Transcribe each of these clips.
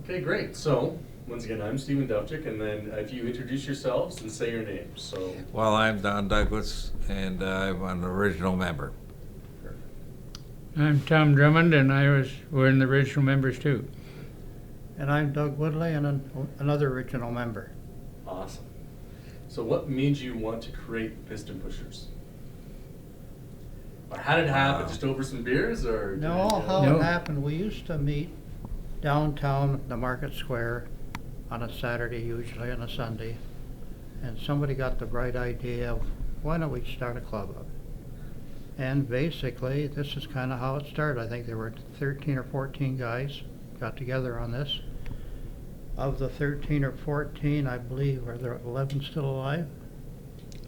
Okay, great. So, once again, I'm Stephen Dubchik, and then if you introduce yourselves and say your names. So, Well, I'm Don Douglas, and I'm an original member. I'm Tom Drummond, and we're in the original members too. And I'm Doug Woodley, and another original member. awesome. So, what made you want to create Piston Pushers? Or how did it happen? Just over some beers, or did No, it, how No. it happened, we used to meet downtown, the Market Square, on a Saturday usually, and a Sunday. And somebody got the bright idea of, why don't we start a club up? And basically, this is kind of how it started. I think there were 13 or 14 guys got together on this. Of the 13 or 14, I believe, are there 11 still alive?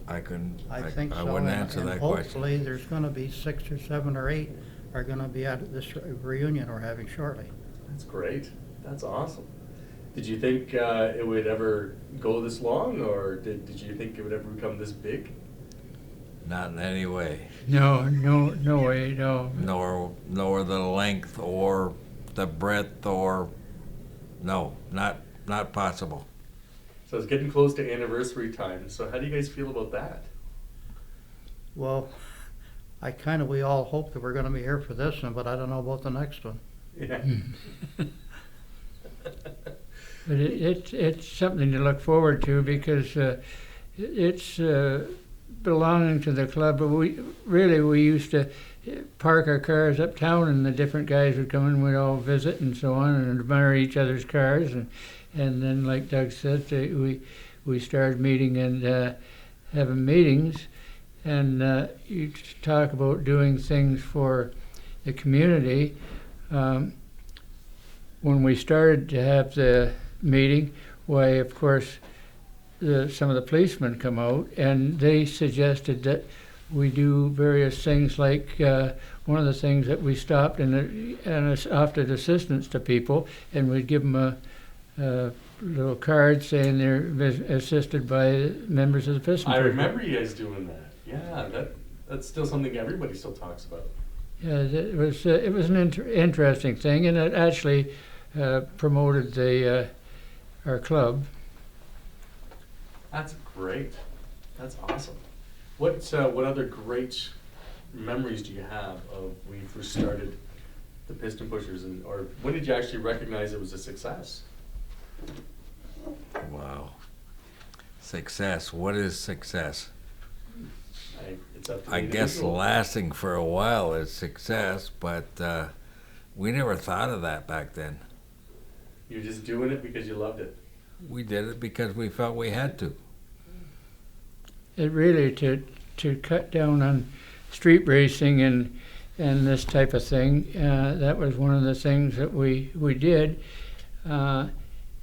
I think so. wouldn't and- answer and that question. hopefully, there's gonna be 6 or 7 or 8 are gonna be at this reunion we're having shortly. That's great. That's awesome. Did you think it would ever go this long, or did you think it would ever become this big? Not in any way, No way, no. nor the length or the breadth or, no, not possible. So it's getting close to anniversary time. So how do you guys feel about that? Well, we all hope that we're gonna be here for this one, but I don't know about the next one. Yeah. But it's something to look forward to because it's belonging to the club. But we used to park our cars uptown, and the different guys would come and we'd all visit and so on and admire each other's cars. And then, like Doug said, we started meeting and having meetings, and you talk about doing things for the community. When we started to have the meeting, why, of course, some of the policemen come out, and they suggested that we do various things, like one of the things that we stopped and offered assistance to people, and we'd give them a little card saying they're assisted by members of the Piston. I remember you guys doing that. Yeah, that's still something everybody still talks about. Yeah, it was an interesting thing, and it actually promoted our club. That's great. That's awesome. What other great memories do you have of when you first started the Piston Pushers, or when did you actually recognize it was a success? Wow. Success, what is success? It's up to the I guess individual. lasting for a while is success, but we never thought of that back then. You're just doing it because you loved it. We did it because we felt we had to. It really to cut down on street racing and this type of thing. That was one of the things that we did, and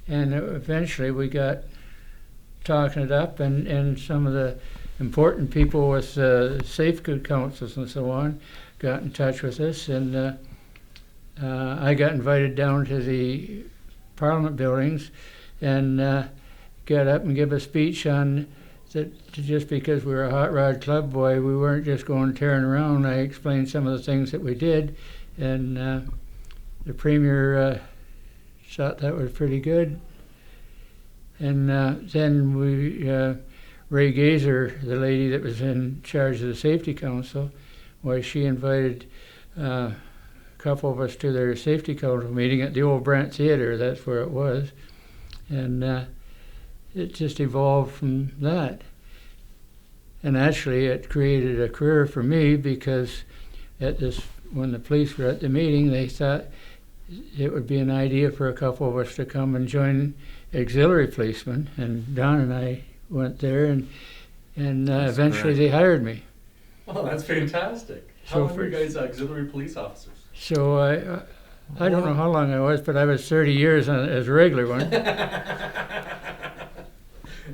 eventually we got talking it up, and some of the important people with safety councils and so on got in touch with us, and I got invited down to the Parliament buildings and get up and give a speech on that. Just because we were a hot rod club, boy, we weren't just going tearing around. I explained some of the things that we did, and the Premier thought that was pretty good. And then Ray Gazer, the lady that was in charge of the Safety Council, she invited a couple of us to their Safety Council meeting at the old Brant Theatre. That's where it was. And it just evolved from that. And actually, it created a career for me because when the police were at the meeting, they thought it would be an idea for a couple of us to come and join auxiliary policemen. And Don and I went there, and eventually they hired me. Oh, that's fantastic. How long were you guys auxiliary police officers? So I don't know how long I was, but I was 30 years as a regular one.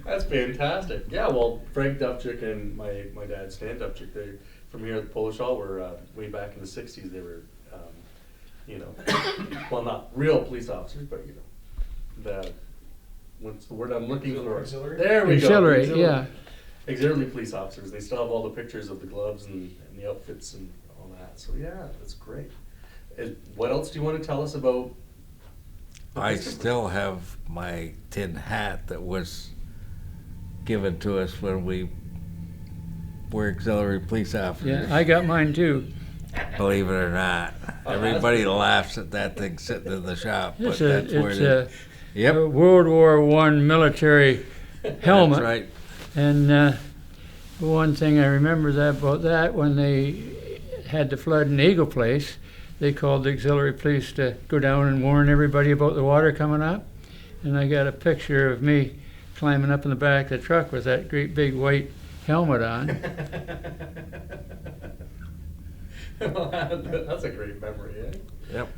That's fantastic. Yeah, well, Frank Dubchik and my dad, Stan Dubchik, they from here at the Polish Hall were way back in the 60s. They were, well, not real police officers, but, what's the word I'm looking for? Auxiliary? There we Auxiliary, go. yeah. Auxiliary police officers. They still have all the pictures of the gloves and the outfits and all that. So, yeah, that's great. What else do you want to tell us about I still have my tin hat that was given to us when we were auxiliary police officers. Yeah, I got mine too. Believe it or not. Oh, Everybody that's cool. laughs at that thing sitting in the shop, but It's that's where it a is. Yep, World War I military helmet. that's right. And one thing I remember about that, when they had the flood in Eagle Place, they called the auxiliary police to go down and warn everybody about the water coming up. And I got a picture of me climbing up in the back of the truck with that great big white helmet on. Well, that's a great memory, eh? Yep.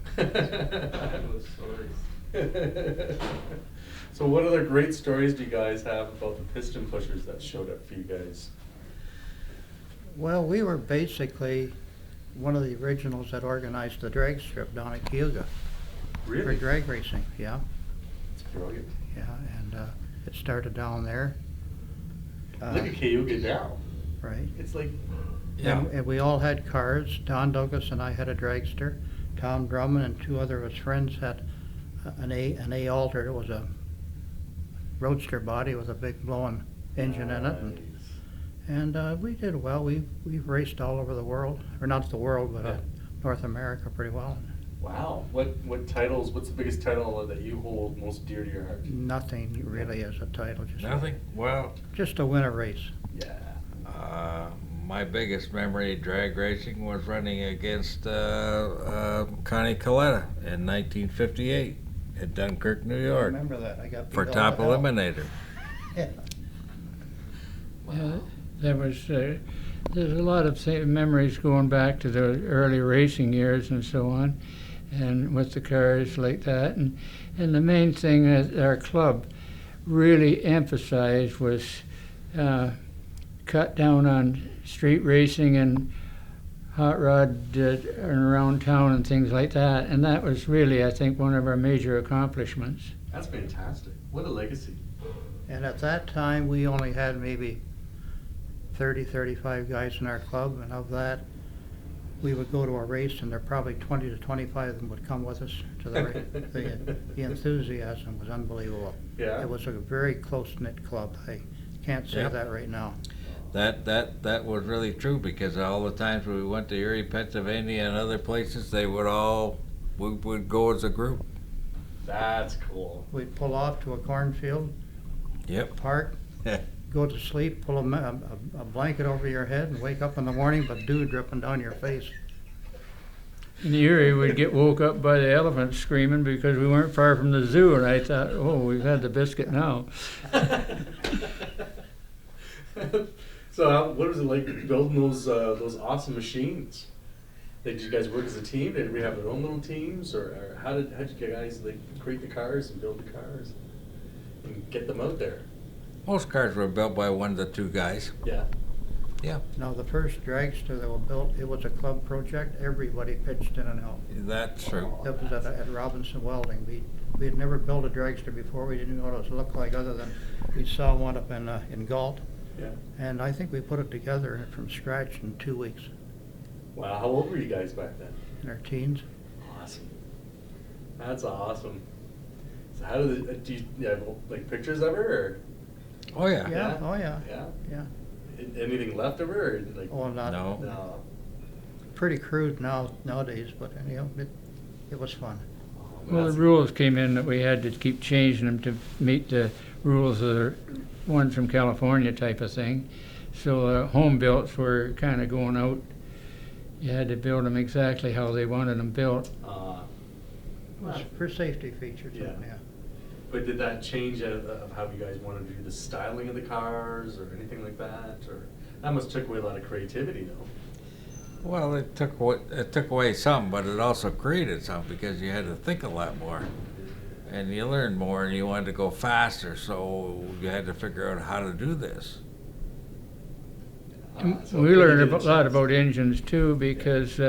So what other great stories do you guys have about the piston pushers that showed up for you guys? Well, we were basically one of the originals that organized the drag strip down at Cayuga for Really? drag racing, yeah. It's brilliant. Yeah, and it started down there. Look at Cayuga now. Right. It's like, Yeah. And we all had cars. Don Douglas and I had a dragster. Tom Drummond and two other of his friends had an A Alter. It was a roadster body with a big blowing engine in it. And we did well. We've raced all over the world, or not the world, but Yeah. North America pretty well. wow. What titles, what's the biggest title that you hold most dear to your heart? Nothing really is a title. Nothing? Well, Just to win a race. Yeah. my biggest memory of drag racing was running against Connie Coletta in 1958 at Dunkirk, New I York, remember that. I got beat for all top to hell. eliminator. Yeah. Yeah, there was there's a lot of memories going back to the early racing years and so on, and with the cars like that. And the main thing that our club really emphasized was cut down on street racing and hot rod around town and things like that. And that was really, I think, one of our major accomplishments. That's fantastic. What a legacy. And at that time, we only had maybe 30, 35 guys in our club, and of that, we would go to a race, and there probably 20 to 25 of them would come with us to the race. The enthusiasm was unbelievable. Yeah. It was a very close-knit club. I can't say Yep. that right now. That was really true, because all the times when we went to Erie, Pennsylvania and other places, we would go as a group. That's cool. We'd pull off to a cornfield, Yep. park, go to sleep, pull a blanket over your head, and wake up in the morning with dew dripping down your face. In Erie, we'd get woke up by the elephants screaming because we weren't far from the zoo, and I thought, oh, we've had the biscuit now. So what was it like building those awesome machines? Like, did you guys work as a team? Did we have their own little teams, or how did you guys like create the cars and build the cars and get them out there? Most cars were built by 1 to 2 guys. Yeah. Yeah, Now, the first dragster that was built, it was a club project. Everybody pitched in and helped. that's true. That was at Robinson Welding. We had never built a dragster before. We didn't know what it looked like, other than we saw one up in Galt. Yeah. And I think we put it together from scratch in 2 weeks Wow. How old were you guys back then? in our teens. Awesome. That's awesome. So how do you have like pictures of her, or Oh yeah. Yeah, oh yeah, yeah? yeah. Anything left of her, or like? Oh, not No. No. pretty crude nowadays, but it was fun. Well, the rules came in that we had to keep changing them to meet the rules of the ones from California type of thing. So home builts were kind of going out. You had to build them exactly how they wanted them built. It was for safety features, Yeah. yeah. But did that change of how you guys wanted to do the styling of the cars or anything like that? Or that must took away a lot of creativity, though. Well, it took away some, but it also created some, because you had to think a lot more, and you learned more, and you wanted to go faster, so you had to figure out how to do this. So We it learned did a lot change. about engines too, because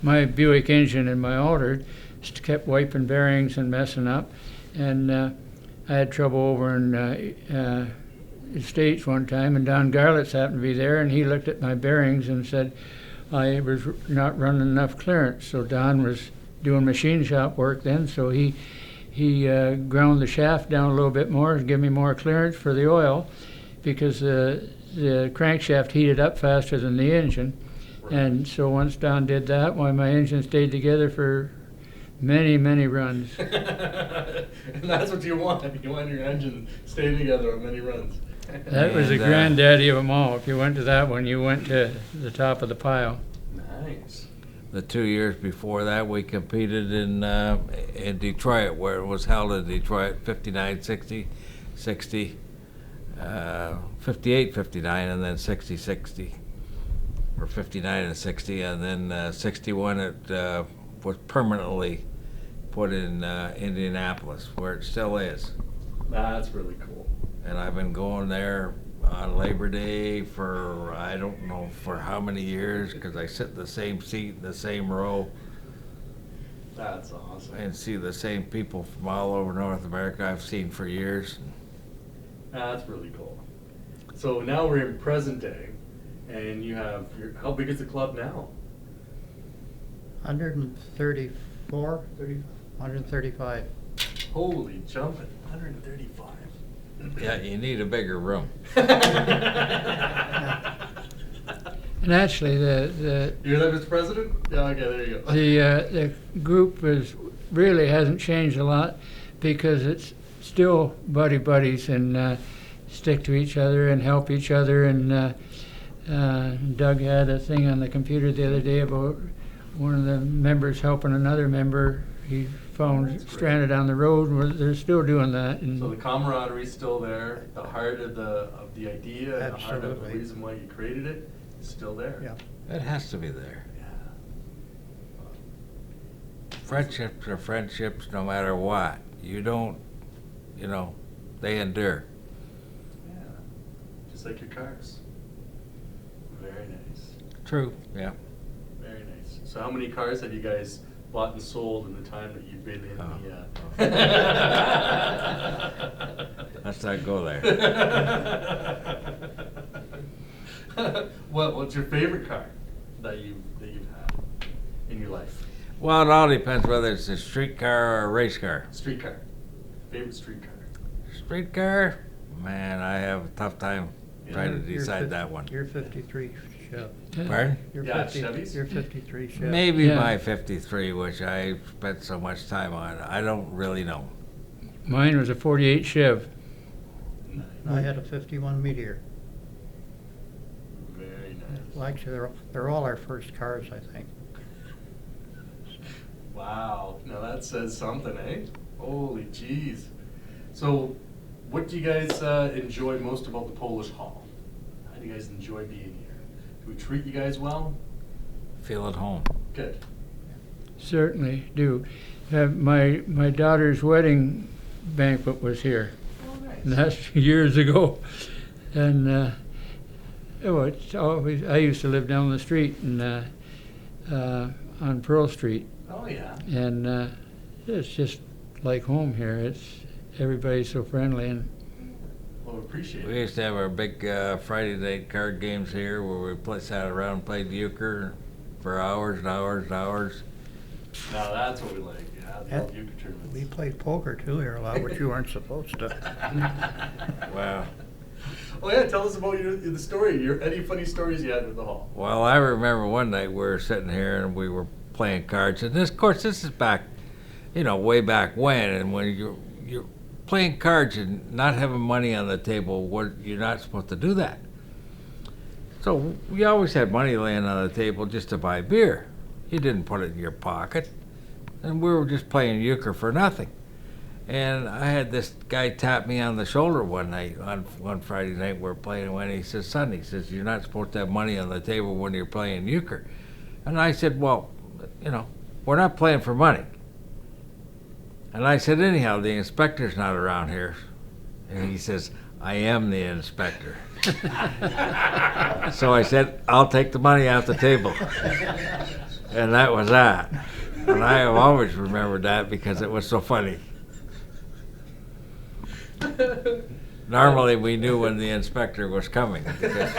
my Buick engine in my Altered kept wiping bearings and messing up, and I had trouble over in the States one time, and Don Garlitz happened to be there, and he looked at my bearings and said I was not running enough clearance. So Don was doing machine shop work then, so he he ground the shaft down a little bit more and give me more clearance for the oil, because the crankshaft heated up faster than the engine. Right. And so once Don did that, why, my engine stayed together for many, many runs. And that's what you want. You want your engine staying together on many runs. That was the And, granddaddy of them all. If you went to that one, you went to the top of the pile. Nice. The 2 years before that, we competed in Detroit, where it was held in Detroit, 59, 60, 60, 58, 59, and then 60, 60, or 59 and 60, and then 61 it was permanently put in Indianapolis, where it still is. That's really cool. And I've been going there on Labor Day for, I don't know for how many years, because I sit in the same seat, in the same row, That's awesome. and see the same people from all over North America I've seen for years. That's really cool. So now we're in present day, and you have how big is the club now? 134, 135. Holy jumping, 135. Yeah, you need a bigger room. And actually, the You're there, Mr. President? Yeah, okay, there you go. the group really hasn't changed a lot, because it's still buddies and stick to each other and help each other. And Doug had a thing on the computer the other day about one of the members helping another member he found That's great. stranded on the road. They're still doing that. So And the camaraderie's still there, the heart of the idea, and the heart of the Absolutely. reason why you created it is still there. Yeah. It has to be there. Yeah. Friendships are friendships no matter what. You don't, they endure. Yeah. Just like your cars. Very nice. True, yeah. Very nice. So how many cars have you guys bought and sold in the time that you've been in Oh. the Let's not go there. What's your favorite car that you've had in your life? Well, it all depends whether it's a street car or a race car. Street car. Favorite street car. Street car, man, I have a tough time trying to You're decide that one. You're 53 Chev. Pardon? You're Yeah, 50, Chevys? You're 53 Chev. Maybe Yeah. my 53, which I spent so much time on. I don't really know. mine was a '48 Chev. Nice. I had a 51 Meteor. Very nice. Well, actually, they're all our first cars, I think. Wow. Now that says something, eh? Holy jeez. So, what do you guys enjoy most about the Polish Hall? How do you guys enjoy being here? Do we treat you guys well? Feel at home. Good. Certainly do. My daughter's wedding banquet was here. Oh, nice. And that's years ago. And it's always. I used to live down the street and on Pearl Street, Oh, yeah. and it's just like home here. Everybody's so friendly, and Well, we appreciate We it. used to have our big Friday night card games here where we sat around and played euchre for hours and hours and hours. Now that's what we like. Yeah, the old Yeah. euchre tournaments. We played poker too here a lot, which you weren't supposed to. Wow. Oh yeah, tell us about the story. Any funny stories you had with the hall? Well, I remember one night we were sitting here and we were playing cards, and of course, this is back, way back when, and when you're playing cards and not having money on the table, you're not supposed to do that. So we always had money laying on the table just to buy beer. You didn't put it in your pocket, and we were just playing euchre for nothing. And I had this guy tap me on the shoulder one night, on one Friday night we were playing, and he says, "Son," he says, "you're not supposed to have money on the table when you're playing euchre." And I said, "Well, we're not playing for money." And I said, "Anyhow, the inspector's not around here." And he says, "I am the inspector." So I said, "I'll take the money off the table." And that was that. And I have always remembered that because it was so funny. Normally, we knew when the inspector was coming. Because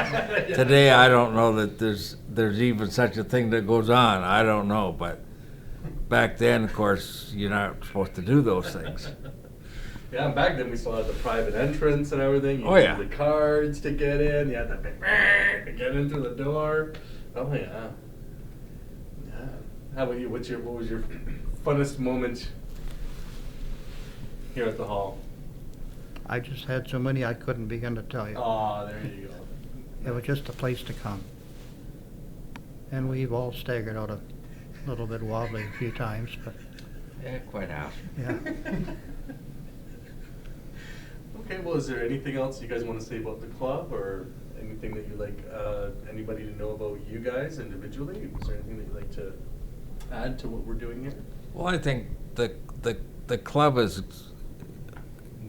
today, I don't know that there's even such a thing that goes on. I don't know, but back then, of course, you're not supposed to do those things. Yeah, and back then we still had the private entrance and everything. You Oh, used yeah. the cards to get in. You had that big to get into the door. Oh yeah. Yeah. How about you? What was your funnest moment here at the hall? I just had so many I couldn't begin to tell you. Oh, there you go. It was just a place to come. And we've all staggered out a little bit wobbly a few times, but Yeah, quite often. yeah. Okay, well, is there anything else you guys want to say about the club, or anything that you'd like anybody to know about you guys individually? Is there anything that you'd like to add to what we're doing here? Well, I think the club has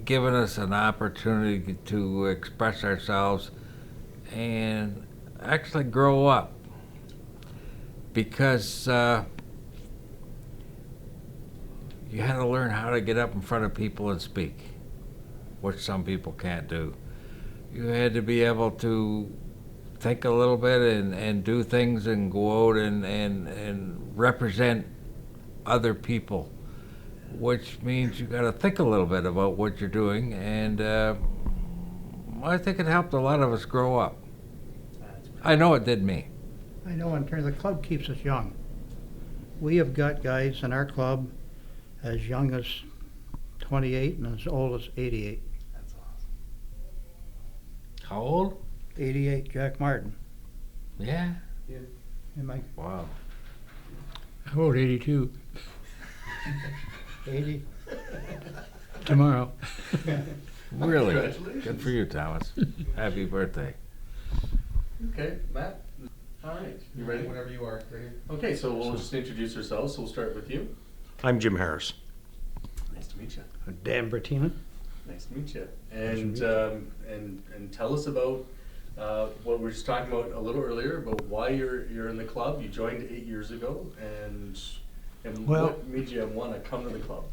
given us an opportunity to express ourselves and actually grow up, because you had to learn how to get up in front of people and speak, which some people can't do. You had to be able to think a little bit and do things and go out and represent other people, which means you got to think a little bit about what you're doing, and I think it helped a lot of us grow up. I know it did me. I know in terms, the club keeps us young. We have got guys in our club as young as 28 and as old as 88. That's awesome. How old? 88, Jack Martin. Yeah. Am I Wow. I'm old 82 80? tomorrow. Really? Congratulations. Good for you, Thomas. Happy birthday. Okay, Matt. All right, you ready? Whenever you are, ready. Okay, so we'll just introduce ourselves. So we'll start with you. I'm Jim Harris. Nice to meet you. Dan Bertina. Nice to meet you. And and tell us about what we were just talking about a little earlier about why you're in the club. You joined 8 years ago, and Well- what made you want to come to the club?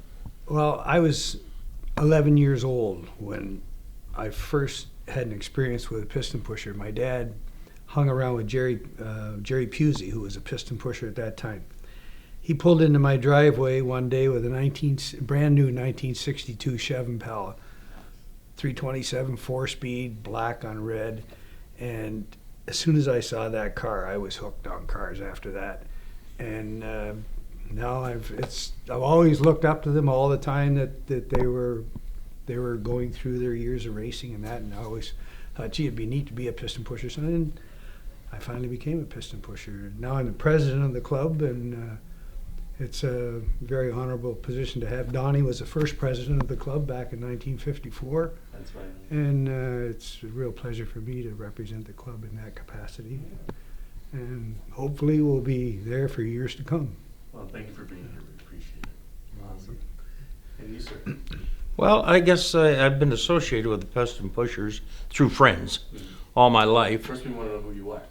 Well, I was 11 years old when I first had an experience with a piston pusher. My dad hung around with Jerry Pusey, who was a piston pusher at that time. He pulled into my driveway one day with a brand new 1962 Chevy Impala, 327 4-speed, black on red. And as soon as I saw that car, I was hooked on cars after that. And now I've always looked up to them all the time that they were going through their years of racing and that, and I always thought, gee, it'd be neat to be a piston pusher. So then I finally became a piston pusher. Now I'm the president of the club, and it's a very honorable position to have. Donnie was the first president of the club back in 1954, That's right. and it's a real pleasure for me to represent the club in that capacity. And hopefully we'll be there for years to come. Well, thank you for being here. We appreciate it. Awesome. And you, sir? Well, I guess I've been associated with the Piston Pushers through friends all my life. First, we want to know who you are.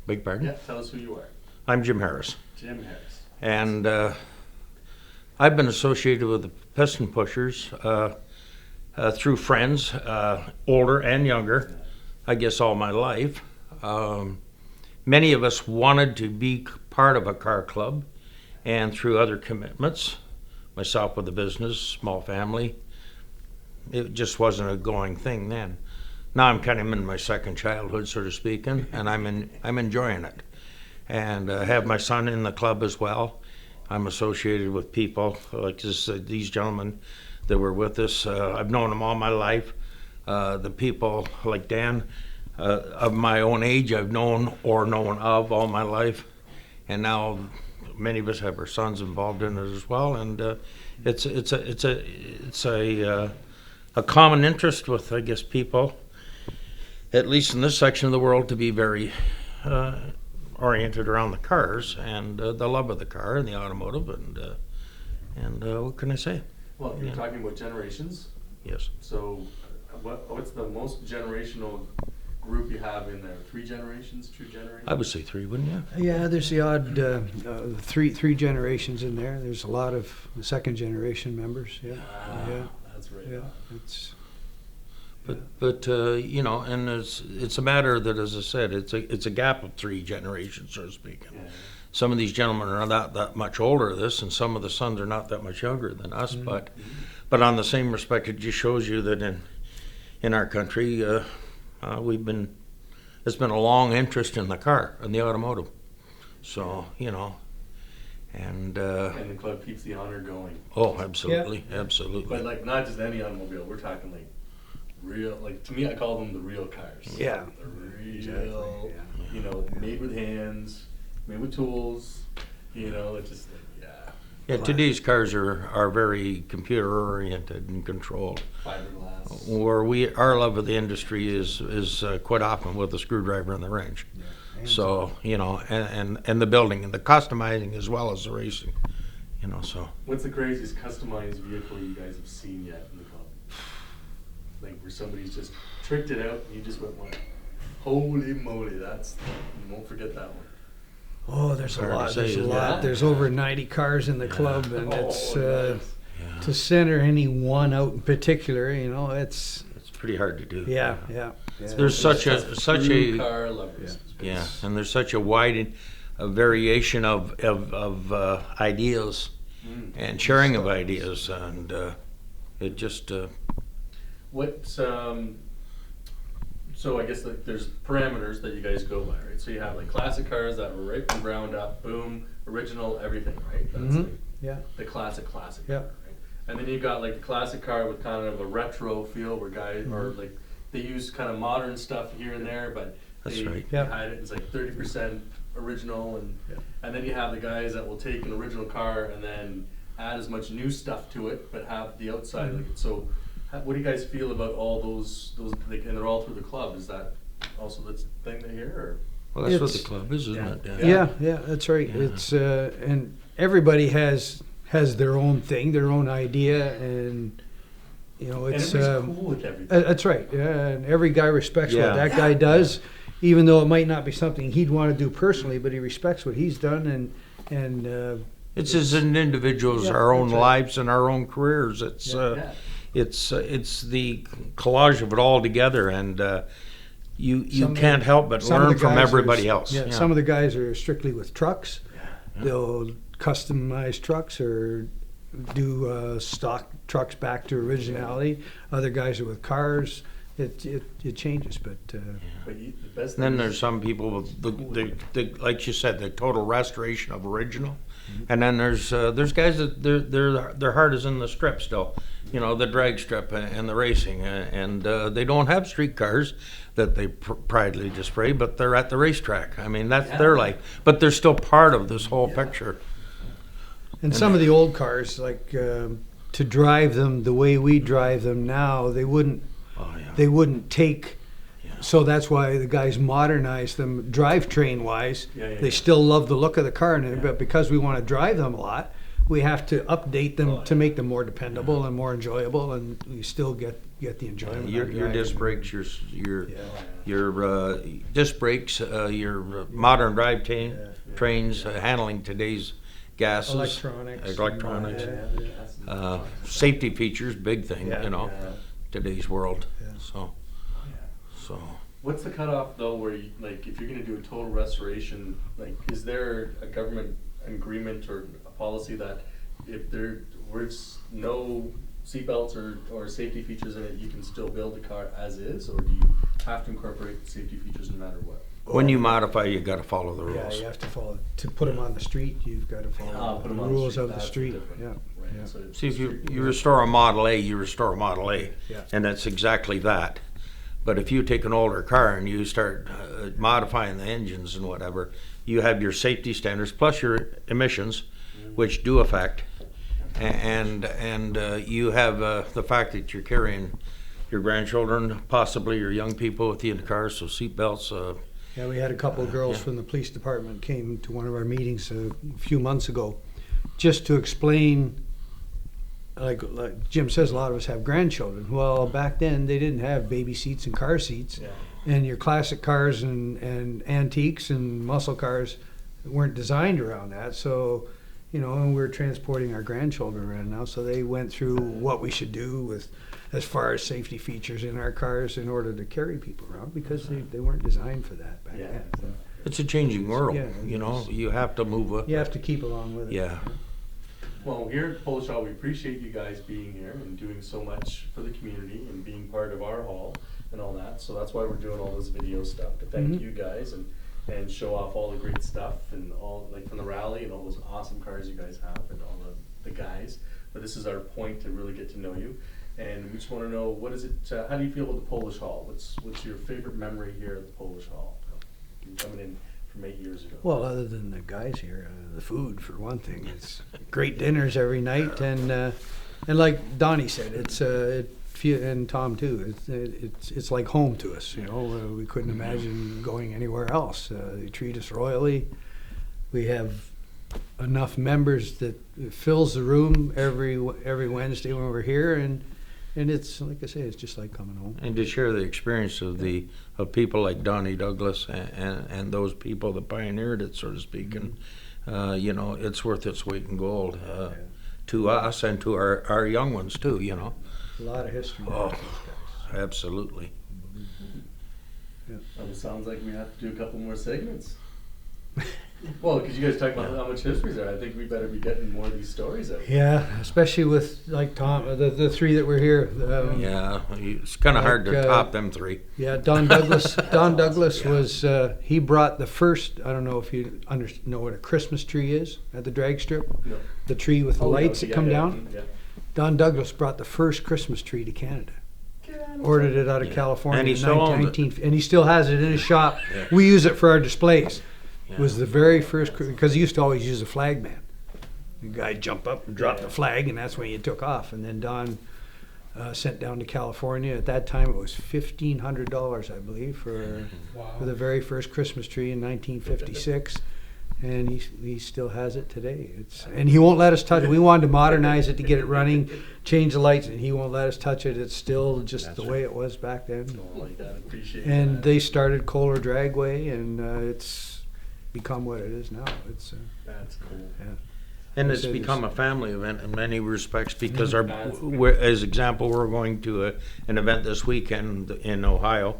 Beg pardon? Yeah, tell us who you are. I'm Jim Harris. Jim Harris. And I've been associated with the Piston Pushers through friends, older and younger, I guess all my life. Many of us wanted to be part of a car club, and through other commitments, myself with a business, small family, it just wasn't a going thing then. Now I'm kind of in my second childhood, so to speak, and I'm enjoying it. And I have my son in the club as well. I'm associated with people like these gentlemen that were with us. I've known them all my life. The people like Dan, of my own age, I've known or known of all my life, and now many of us have our sons involved in it as well. And it's a common interest with, I guess, people, at least in this section of the world, to be very oriented around the cars and the love of the car and the automotive, and what can I say? Well, you're talking about generations. Yes. So, what's the most generational group you have in there? 3 generations, 2 generations? I would say 3, wouldn't you? Yeah, there's the odd three generations in there. There's a lot of second generation members. Yeah, yeah, That's right. yeah. It's But you know, and it's a matter that, as I said, it's a gap of 3 generations, so to speak. Yeah. some of these gentlemen are not that much older than this, and some of the sons are not that much younger than us. But on the same respect, it just shows you that in our country, there's been a long interest in the car, in the automotive. So, and And the club keeps the honor going. oh, absolutely, absolutely. But like not just any automobile, we're talking like real, like to me I call them the real cars. Yeah. The real, Exactly, yeah. made with hands, made with tools, it's just like, Yeah, today's cars are very computer oriented and controlled. fiberglass. Where our love of the industry is quite often with the screwdriver and the wrench. So and the building and the customizing as well as the racing. So What's the craziest customized vehicle you guys have seen yet in the club? Like where somebody's just tricked it out and you just went, holy moly, you won't forget that one. Oh, there's a Hard to lot. say, There's a isn't lot. it? There's over 90 cars in the club, and it's nice. to center any one out in particular. It's it's pretty hard to do. yeah. There's such a car lovers. yeah, and there's such a wide variation of ideas and sharing of ideas, and it just What, so I guess like there's parameters that you guys go by, right? So you have like classic cars that were right from ground up, boom, original, everything, right? That's like Yeah. the classic Yeah. car, right? And then you got like the classic car with kind of a retro feel where guys, or like they use kind of modern stuff here and there, but That's they, right. they Yeah. hide it. It's like 30% original, and then you have the guys that will take an original car and then add as much new stuff to it, but have the outside like it. So, what do you guys feel about all those like, and they're all through the club? Is that also the thing they hear? Or? well, that's what the It's- club is, isn't Yeah. it? Yeah, that's right. Yeah. It's and everybody has their own thing, their own idea, and it's and everybody's cool with everything. that's right. Yeah, and every guy respects Yeah. what that guy does, even though it might not be something he'd want to do personally, but he respects what he's done, and It's as an individuals, Yeah, our own that's right. lives and our own careers. It's Yeah. it's the collage of it all together, and you Some of can't the- help but some of learn the from guys everybody are, else. Yeah, some of the guys are strictly with trucks. Yeah. They'll customize trucks or do stock trucks back to originality. Other guys are with cars. It changes, but But the best And then thing there's is- some people with the like you said, the total restoration of original, and then there's guys that their heart is in the strip still, the drag strip and the racing, and they don't have street cars that they proudly display, but they're at the racetrack. I mean, that's their life, but they're still part of this whole picture. and some of the old cars, like to drive them the way we drive them now, they wouldn't Oh yeah. they wouldn't take. Yeah. So that's why the guys modernized them drivetrain wise. Yeah. They still love the look of the car, but because we want to drive them a lot, we have to update them to make them more dependable and more enjoyable, and we still get the enjoyment. Your out of disc driving. brakes, your Yeah. disc brakes, your modern drive trains, handling today's gases, Electronics. safety features, big thing, Yeah. today's world. Yeah. So What's the cutoff though, where you, like, if you're gonna do a total restoration, like, is there a government agreement or a policy that if there's no seatbelts or safety features in it, you can still build the car as is, or do you have to incorporate safety features no matter what? when you modify, you got to follow the Yeah, rules. you have to follow to put them on the street. You've got to follow Put the 'em on the rules street, of the that's street. different. Yeah. Right, Yeah. so it's- See, if you restore a Model A, you restore a Model A, Yeah. and that's exactly that. But if you take an older car and you start modifying the engines and whatever, you have your safety standards plus your emissions, which do affect, and you have the fact that you're carrying your grandchildren, possibly your young people with you in the car, so seatbelts. Yeah, we had a couple of girls Yeah. from the police department came to one of our meetings a few months ago, just to explain. Like Jim says, a lot of us have grandchildren. Well, back then they didn't have baby seats and car seats, and your classic cars and antiques and muscle cars weren't designed around that. So, and we're transporting our grandchildren around now. So they went through what we should do with, as far as safety features in our cars in order to carry people around, because they weren't designed for that back Yeah. then. It's a changing world, Yeah, you know, it's- you have to move up. You have to keep along with it. Yeah. Well, here at Polish Hall, we appreciate you guys being here and doing so much for the community and being part of our hall and all that. So that's why we're doing all this video stuff, to thank Mhm. you guys and show off all the great stuff and all, like from the rally and all those awesome cars you guys have and all the guys. But this is our point to really get to know you. And we just want to know, what is it, how do you feel about the Polish Hall? What's your favorite memory here at the Polish Hall? You're coming in from 8 years ago. Well, other than the guys here, the food for one thing. It's great dinners every night, and like Donnie said, and Tom too. It's like home to us. You know, we couldn't imagine going anywhere else. They treat us royally. We have enough members that it fills the room every Wednesday when we're here, and it's like I say, it's just like coming home. And to share the experience of people like Donnie Douglas and those people that pioneered it, so to speak, and you know, it's worth its weight in gold to us and to our young ones too. You know, A lot of history. Oh. with those guys. absolutely. It sounds like we have to do a couple more segments. Well, because you guys talk about how much history is there, I think we better be getting more of these stories out. Yeah, especially with like Tom, the three that were here. Yeah, it's kind of hard to Like, top them three. Yeah, Don Douglas. Don Douglas Yeah. was he brought the first. I don't know if you know what a Christmas tree is at the drag strip. No. The tree with the Oh, yeah, lights that yeah, come yeah, down. yeah. Don Douglas brought the first Christmas tree to Canada. Ordered it out of Yeah. California And he in still owned it. 19, and he still has it in his shop. Yeah. We use it for our displays. Yeah. It was the very first, because he used to always use a flag man. The guy jump up and drop Yeah. the flag, and that's when you took off. And then Don sent down to California. At that time, it was $1,500, I believe, for the very first Christmas tree in 1956. And he still has it today. And he won't let us touch it. We wanted to modernize it to get it running, change the lights, and he won't let us touch it. It's still just That's the right. way it was back then. Oh my God, I appreciate And that. they started Kohler Dragway, and it's become what it is now. It's That's cool. And it's So there's- become a family event in many respects because That's- as example, we're going to an event this weekend in Ohio.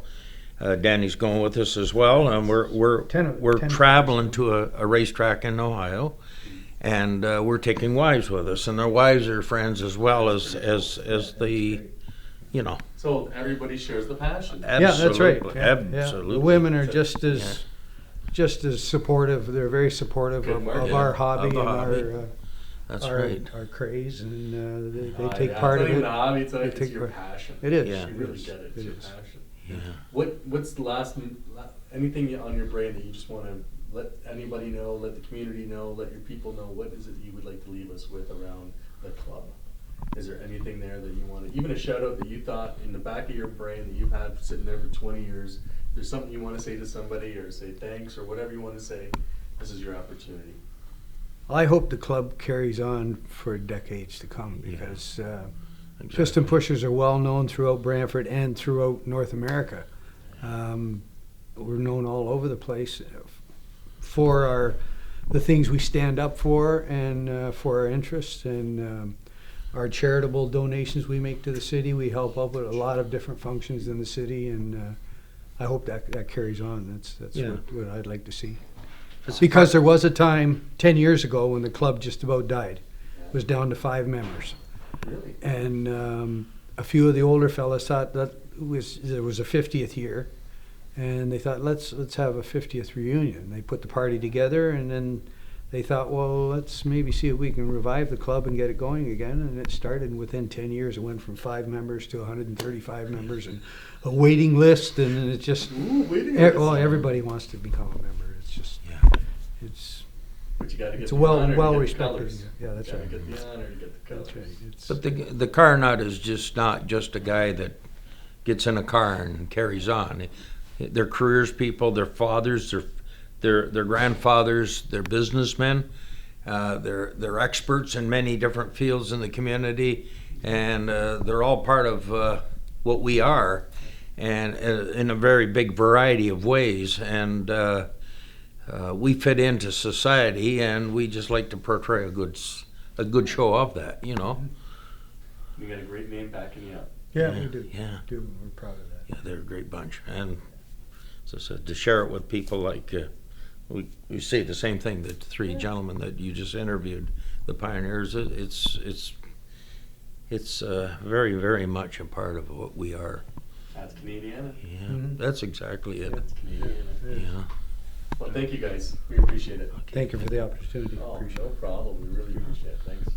Danny's going with us as well, and we're 10 traveling to a racetrack in Ohio, and we're taking wives with us, and their wives are friends as well as the, you know, So everybody shares the passion. yeah, that's right. absolutely, Yeah, yeah. absolutely. The women are just as supportive. They're very supportive Good of work. our Yeah, hobby of the and hobby. That's right. our craze, and they Ah, take yeah, part it's of not even it. a hobby, it's, They it's take your part- passion. It is. Yeah. You It really is. get it, It it's your is. passion. Yeah. What's the last, anything on your brain that you just want to let anybody know, let the community know, let your people know? What is it you would like to leave us with around the club? Is there anything there that you want to, even a shout out that you thought in the back of your brain that you've had sitting there for 20 years, if there's something you want to say to somebody or say thanks or whatever you want to say, this is your opportunity. I hope the club carries on for decades to come Yeah. because Exactly. piston pushers are well known throughout Brantford and throughout North America. We're known all over the place for the things we stand up for and for our interests and our charitable donations we make to the city. We help out with a lot of different functions in the city, and I hope that carries on. That's Yeah. what I'd like to see. It's Because there was a time 10 years ago when the club just about died. It was down to 5 members. Really? And a few of the older fellas thought that there was a 50th year, and they thought let's have a 50th reunion. They put the party together, and then they thought, well, let's maybe see if we can revive the club and get it going again. And it started, and within 10 years, it went from 5 members to 135 members, and a waiting list, and then it just Ooh, waiting well, everybody wants to become a member. It's just Yeah. it's But you gotta get it's the a honor to get well the respected. colors. Yeah, that's Gotta right. get the honor to get the colors. That's right. It's, But the car nut is just not just a guy that gets in a car and carries on. They're careers people, they're fathers, they're grandfathers, they're businessmen, they're experts in many different fields in the community, and they're all part of what we are, and in a very big variety of ways. And we fit into society, and we just like to portray a good show of that, you know. You got a great name backing you up. yeah, we do. Yeah. We're proud of that. Yeah, they're a great bunch, and as I said, to share it with people like we say the same thing, that three gentlemen that you just interviewed, the pioneers, it's very, very much a part of what we are. That's Canadiana. Yeah, Mhm. that's exactly it. That's Canadiana. Yeah. Well, thank you guys. We appreciate it. Thank you for the opportunity. Oh, Appreciate no it. problem. We really appreciate it. Thanks.